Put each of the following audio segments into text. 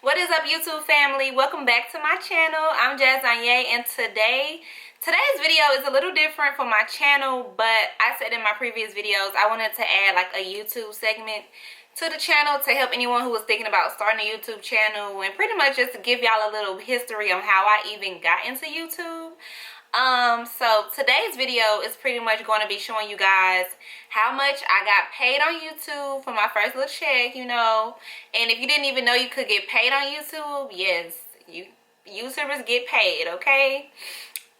What is up, YouTube family? Welcome back to my channel. I'm Jasx, and today's video is a little different for my channel, but I said in my previous videos I wanted to add like a YouTube segment to the channel to help anyone who was thinking about starting a YouTube channel, and pretty much just to give y'all a little history on how I even got into YouTube. So today's video is pretty much going to be showing you guys how much I got paid on YouTube for my first little check, you know. And if you didn't even know you could get paid on YouTube, yes, YouTubers get paid, okay?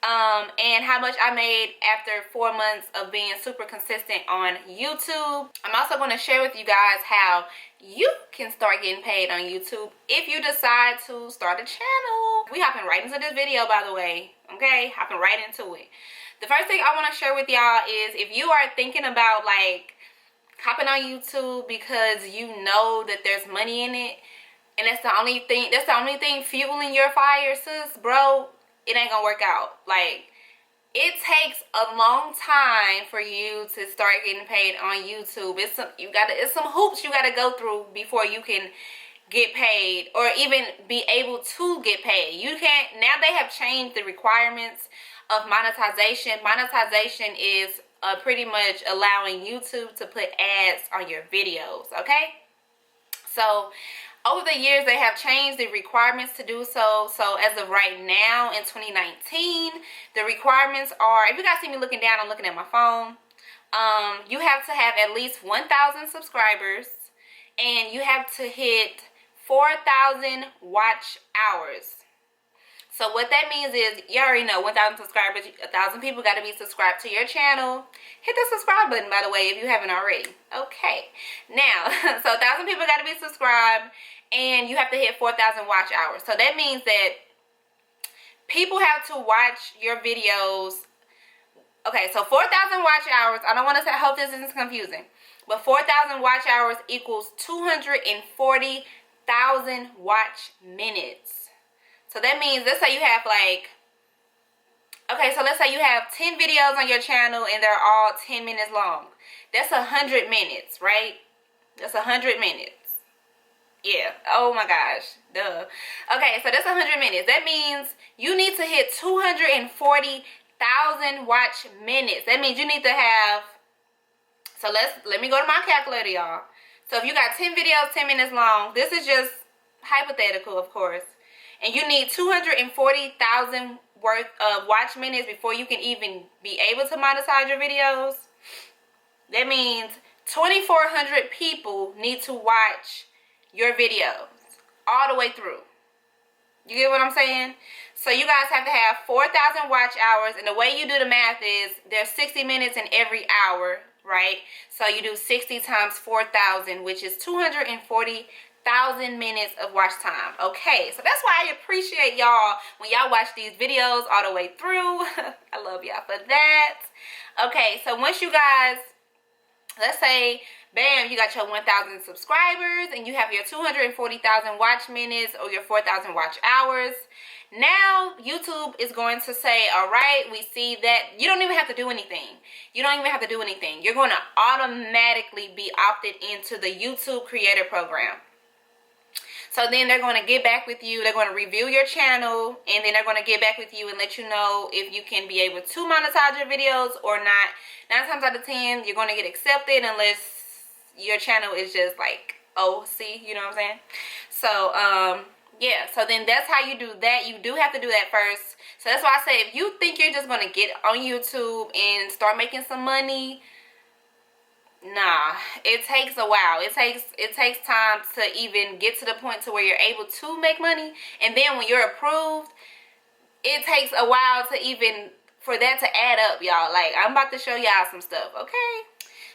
And how much I made after 4 months of being super consistent on YouTube. I'm also going to share with you guys how you can start getting paid on YouTube if you decide to start a channel. We hopping right into this video, by the way, okay? Hopping right into it. The first thing I want to share with y'all is if you are thinking about like hopping on YouTube because you know that there's money in it, and that's the only thing fueling your fire, sis, bro, it ain't gonna work out. Like, it takes a long time for you to start getting paid on YouTube. It's some hoops you gotta go through before you can get paid or even be able to get paid. You can't, now they have changed the requirements of monetization. Monetization is pretty much allowing YouTube to put ads on your videos, okay? So over the years, they have changed the requirements to do so. So as of right now, in 2019, the requirements are, if you guys see me looking down, I'm looking at my phone. You have to have at least 1,000 subscribers, and you have to hit 4,000 watch hours. So what that means is, you already know, 1,000 subscribers, 1,000 people got to be subscribed to your channel. Hit the subscribe button, by the way, if you haven't already. Okay. Now, so 1,000 people got to be subscribed, and you have to hit 4,000 watch hours. So that means that people have to watch your videos. Okay, so 4,000 watch hours. I don't want to say, I hope this isn't confusing, but 4,000 watch hours equals 240,000 watch minutes. So that means, let's say you have like, okay, so let's say you have 10 videos on your channel and they're all 10 minutes long. That's 100 minutes, right? That's 100 minutes. Yeah. Oh my gosh. Duh. Okay, so that's 100 minutes. That means you need to hit 240,000 watch minutes. That means you need to have, so let me go to my calculator, y'all. So if you got 10 videos, 10 minutes long, this is just hypothetical, of course. And you need 240,000 worth of watch minutes before you can even be able to monetize your videos. That means 2,400 people need to watch your videos all the way through. You get what I'm saying? So you guys have to have 4,000 watch hours, and the way you do the math is there's 60 minutes in every hour, right? So you do 60 times 4,000, which is 240,000 minutes of watch time. Okay, so that's why I appreciate y'all when y'all watch these videos all the way through. I love y'all for that. Okay, so once you guys, let's say, bam, you got your 1,000 subscribers and you have your 240,000 watch minutes or your 4,000 watch hours. Now YouTube is going to say, all right, we see that you don't even have to do anything. You don't even have to do anything. You're going to automatically be opted into the YouTube Creator Program. So then they're going to get back with you. They're going to review your channel, and then they're going to get back with you and let you know if you can be able to monetize your videos or not. 9 times out of 10, you're going to get accepted unless your channel is just like OC, you know what I'm saying? So, yeah, so then that's how you do that. You do have to do that first. So that's why I say if you think you're just going to get on YouTube and start making some money, nah, it takes a while. It takes time to even get to the point to where you're able to make money, and then when you're approved, it takes a while to even for that to add up, y'all. Like, I'm about to show y'all some stuff, okay?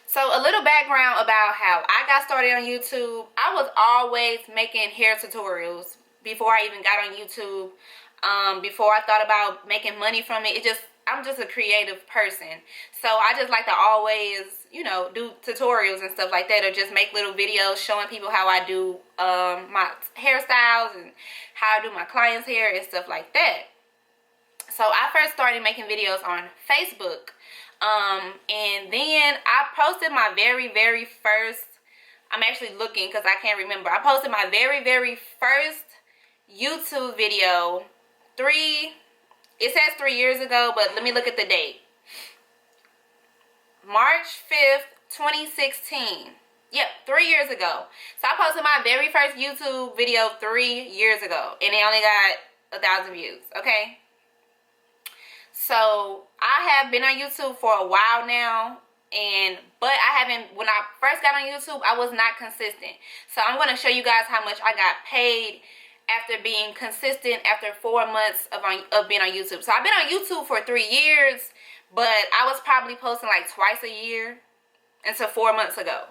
So a little background about how I got started on YouTube. I was always making hair tutorials before I even got on YouTube. Before I thought about making money from it, I'm just a creative person. So I just like to always, you know, do tutorials and stuff like that, or just make little videos showing people how I do my hairstyles and how I do my clients' hair and stuff like that. So I first started making videos on Facebook. And then I posted my very first, I'm actually looking because I can't remember. I posted my very first YouTube video it says 3 years ago, but let me look at the date. March 5th, 2016. Yep, 3 years ago. So I posted my very first YouTube video 3 years ago, and it only got 1,000 views, okay? So I have been on YouTube for a while now, but I haven't, when I first got on YouTube, I was not consistent. So I'm going to show you guys how much I got paid after being consistent after 4 months of being on YouTube. So I've been on YouTube for 3 years, but I was probably posting like twice a year until 4 months ago.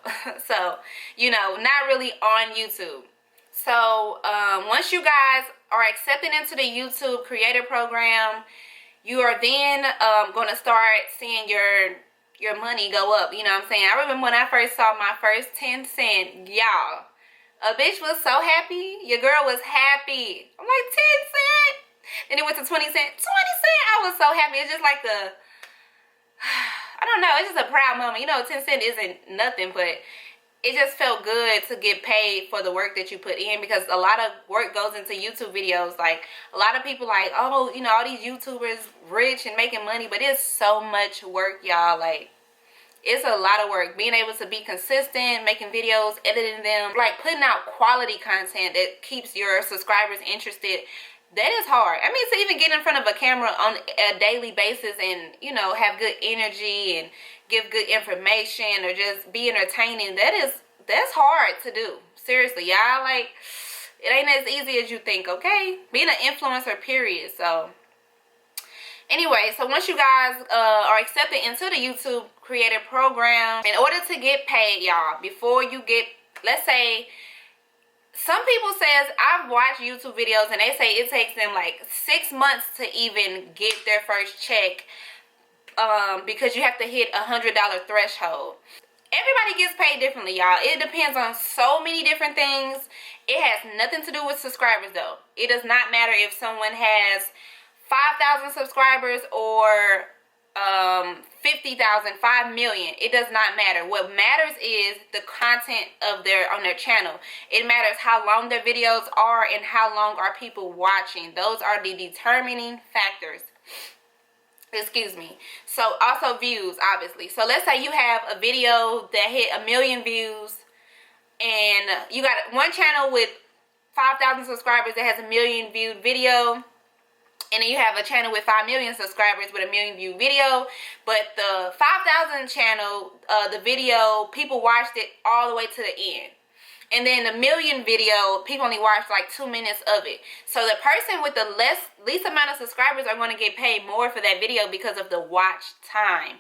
So, you know, not really on YouTube. So once you guys are accepted into the YouTube creator program, you are then going to start seeing your money go up. You know what I'm saying? I remember when I first saw my first 10 cent, y'all, a bitch was so happy. Your girl was happy. I'm like, 10 cent? Then it went to 20 cent. 20 cent? I was so happy. It's just like I don't know. It's just a proud moment. You know, 10 cent isn't nothing, but it just felt good to get paid for the work that you put in, because a lot of work goes into YouTube videos. Like, a lot of people like, oh, you know, all these YouTubers rich and making money, but it's so much work, y'all. Like, it's a lot of work. Being able to be consistent, making videos, editing them, like putting out quality content that keeps your subscribers interested. That is hard. I mean, to even get in front of a camera on a daily basis and, you know, have good energy and give good information or just be entertaining, that's hard to do. Seriously, y'all. Like, it ain't as easy as you think, okay? Being an influencer, period. So anyway, so once you guys are accepted into the YouTube creator program, in order to get paid, y'all, before you get, let's say, some people says, I've watched YouTube videos and they say it takes them like 6 months to even get their first check, because you have to hit $100 threshold. Everybody gets paid differently, y'all. It depends on so many different things. It has nothing to do with subscribers, though. It does not matter if someone has 5,000 subscribers or 50,000, 5 million. It does not matter. What matters is the content of on their channel. It matters how long their videos are and how long are people watching. Those are the determining factors. Excuse me. So also views, obviously. So let's say you have a video that hit 1 million views, and you got one channel with 5,000 subscribers that has 1 million viewed video, and then you have a channel with 5 million subscribers with 1 million view video. But the 5,000 channel, the video, people watched it all the way to the end. And then the 1 million video, people only watched like 2 minutes of it. So the person with the least amount of subscribers are going to get paid more for that video because of the watch time.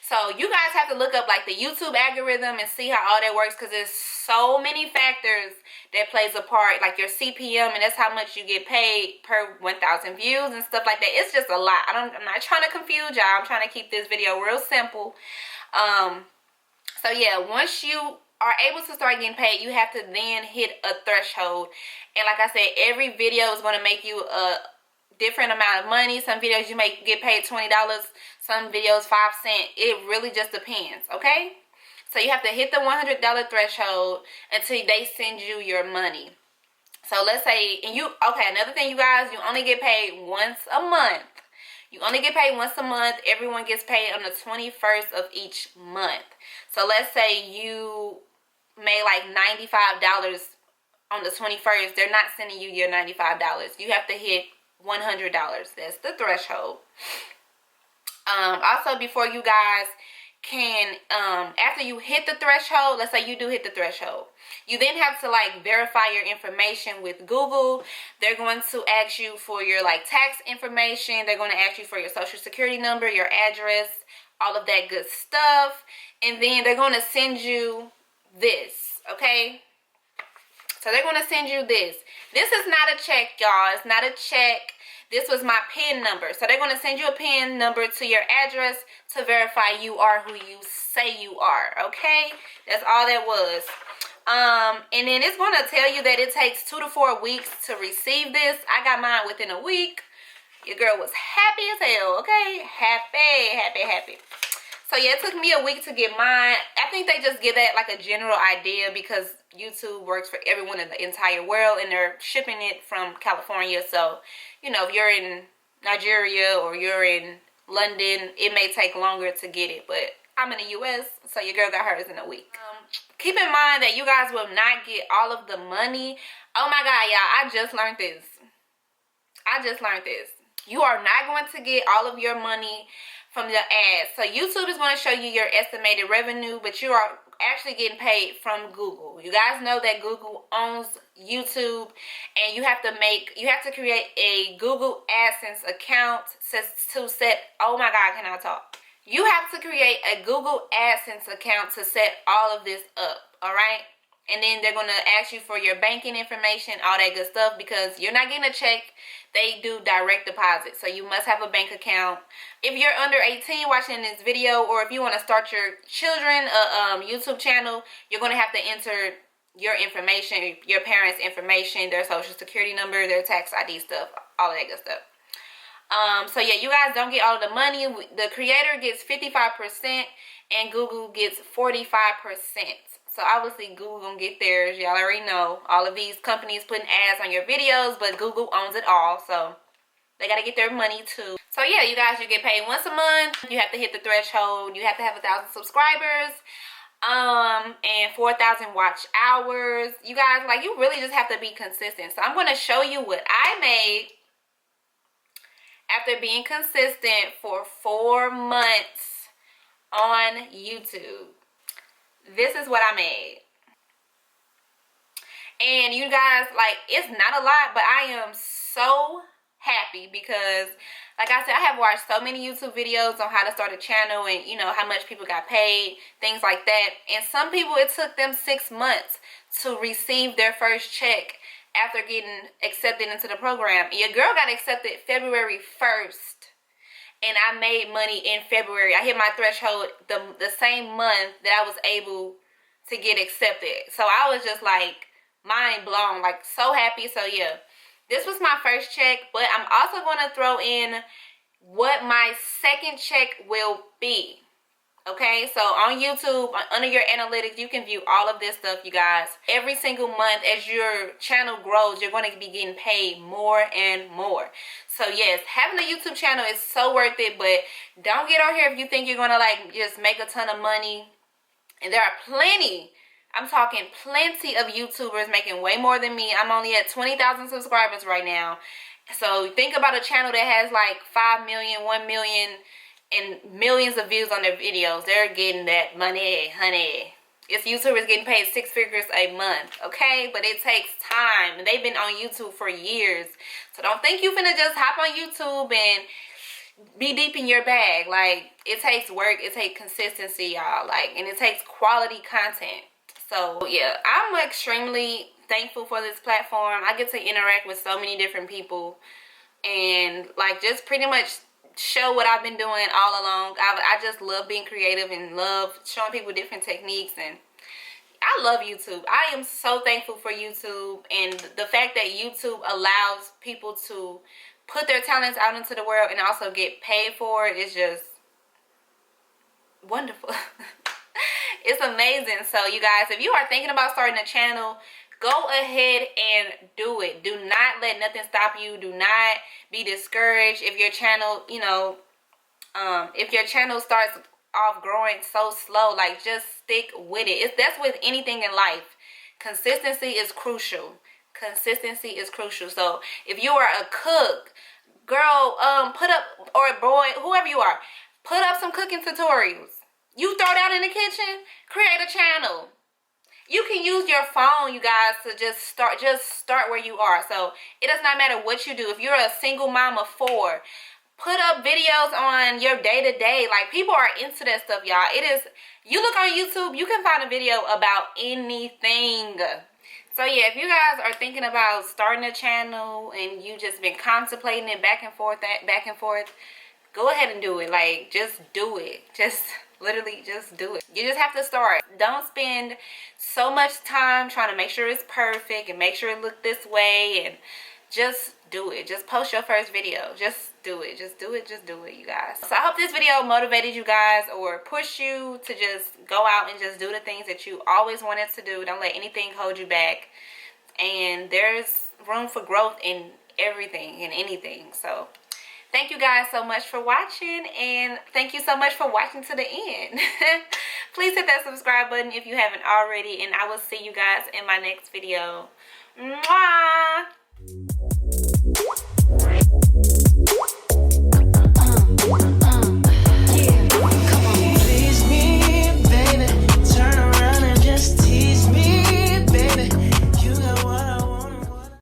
So you guys have to look up like the YouTube algorithm and see how all that works, because there's so many factors that plays a part, like your CPM, and that's how much you get paid per 1,000 views and stuff like that. It's just a lot. I'm not trying to confuse y'all. I'm trying to keep this video real simple. So yeah, once you are able to start getting paid, you have to then hit a threshold. And like I said, every video is going to make you a different amount of money. Some videos you may get paid $20, some videos 5 cents. It really just depends, okay? So you have to hit the $100 threshold until they send you your money. So let's say, okay, another thing, you guys, you only get paid once a month. You only get paid once a month. Everyone gets paid on the 21st of each month. So let's say you made like $95 on the 21st. They're not sending you your $95. You have to hit $100. That's the threshold. Also, before you guys can, after you hit the threshold, let's say you do hit the threshold, you then have to like verify your information with Google. They're going to ask you for your like tax information. They're going to ask you for your social security number, your address, all of that good stuff. And then they're going to send you this, okay? So they're going to send you this. This is not a check, y'all. It's not a check. This was my PIN number. So they're going to send you a PIN number to your address to verify you are who you say you are, okay? That's all that was. And then it's going to tell you that it takes 2 to 4 weeks to receive this. I got mine within a week. Your girl was happy as hell, okay? Happy. So yeah, it took me a week to get mine. I think they just give that like a general idea because YouTube works for everyone in the entire world, and they're shipping it from California. So, you know, if you're in Nigeria or you're in London, it may take longer to get it, but I'm in the US, so your girl got hers in a week. Keep in mind that you guys will not get all of the money. Oh my God, y'all, I just learned this. You are not going to get all of your money from the ads. So YouTube is going to show you your estimated revenue, but you are actually getting paid from Google. You guys know that Google owns YouTube, and you have to create a Google AdSense account to set, oh my God, can I talk? You have to create a Google AdSense account to set all of this up, all right? And then they're going to ask you for your banking information, all that good stuff, because you're not getting a check. They do direct deposit, so you must have a bank account. If you're under 18 watching this video, or if you want to start your children a YouTube channel, you're going to have to enter your information, your parents' information, their social security number, their tax ID stuff, all of that good stuff. So yeah, you guys don't get all of the money. The creator gets 55% and Google gets 45%. So obviously Google gonna get theirs. Y'all already know. All of these companies putting ads on your videos, but Google owns it all. So they gotta get their money too. So yeah, you guys, you get paid once a month. You have to hit the threshold. You have to have 1,000 subscribers. And 4,000 watch hours. You guys, like, you really just have to be consistent. So I'm gonna show you what I made after being consistent for 4 months on YouTube. This is what I made. And you guys, like, it's not a lot, but I am so happy because, like I said, I have watched so many YouTube videos on how to start a channel and, you know, how much people got paid, things like that. And some people, it took them 6 months to receive their first check after getting accepted into the program. Your girl got accepted February 1st. And I made money in February. I hit my threshold the same month that I was able to get accepted. So I was just like mind blown, like so happy. So yeah, this was my first check, but I'm also going to throw in what my second check will be. Okay, so on YouTube, under your analytics, you can view all of this stuff, you guys. Every single month, as your channel grows, you're going to be getting paid more and more. So yes, having a YouTube channel is so worth it, but don't get on here if you think you're going to like just make a ton of money. And there are plenty, I'm talking plenty of YouTubers making way more than me. I'm only at 20,000 subscribers right now. So think about a channel that has like 5 million, 1 million, and millions of views on their videos. They're getting that money, honey. It's YouTubers getting paid 6 figures a month, okay? But it takes time. And they've been on YouTube for years. So don't think you finna just hop on YouTube and be deep in your bag. Like, it takes work. It takes consistency, y'all. Like, and it takes quality content. So, yeah. I'm extremely thankful for this platform. I get to interact with so many different people. And, like, just pretty much show what I've been doing all along. I just love being creative and love showing people different techniques, and I love YouTube. I am so thankful for YouTube, and the fact that YouTube allows people to put their talents out into the world and also get paid for it is just wonderful. It's amazing. So you guys, if you are thinking about starting a channel, go ahead and do it. Do not let nothing stop you. Do not be discouraged if your channel, you know, if your channel starts off growing so slow. Like, just stick with it. That's with anything in life. Consistency is crucial. Consistency is crucial. So if you are a cook, girl, put up, or a boy, whoever you are, put up some cooking tutorials. You throw down in the kitchen, create a channel. You can use your phone, you guys, to just start where you are. So it does not matter what you do. If you're a single mom of 4, put up videos on your day-to-day. Like, people are into that stuff, y'all. It is, you look on YouTube, you can find a video about anything. So yeah, if you guys are thinking about starting a channel and you just been contemplating it back and forth, go ahead and do it. Like, just do it. Just literally just do it. You just have to start. Don't spend so much time trying to make sure it's perfect and make sure it look this way, and just do it. Just post your first video. Just do it. Just do it. Just do it, you guys. So I hope this video motivated you guys or pushed you to just go out and just do the things that you always wanted to do. Don't let anything hold you back. And there's room for growth in everything and anything. So thank you guys so much for watching, and thank you so much for watching to the end. Please hit that subscribe button if you haven't already, and I will see you guys in my next video. Mwah!